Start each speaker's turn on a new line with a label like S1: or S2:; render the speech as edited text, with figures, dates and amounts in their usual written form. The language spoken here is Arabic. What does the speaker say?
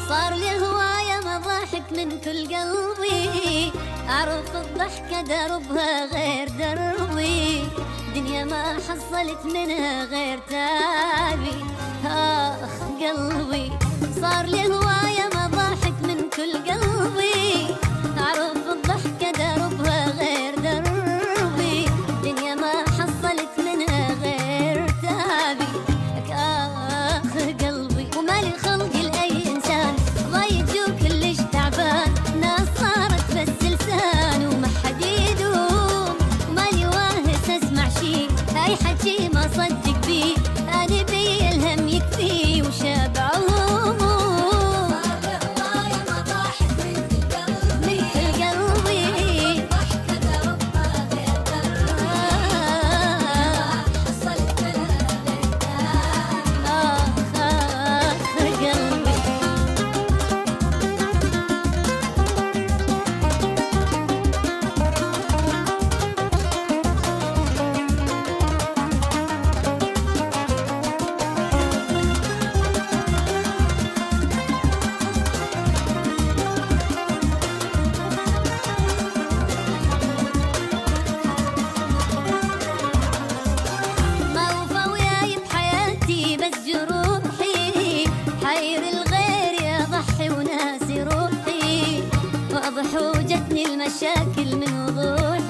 S1: صار لي هواية مضاحك من كل قلبي، أعرف الضحكة دربها غير دربي، دنيا ما حصلت منها غير تعبي. آخ قلبي صار لي هواية مضاحك من كل قلبي، أعرف الضحكة دربها غير دربي، دنيا ما حصلت منها غير تعبي. آخ قلبي ومالي خلقي لأي إنسان ضايج وكلش تعبان، ناس صارت بس لسان وما حد يدوم، ومالي واهس أسمع شي هاي حكي ما صدق بيه، أنا بي الهم يكفي وشابع هموم. وناسي روحي واضح وجتني المشاكل من وضوح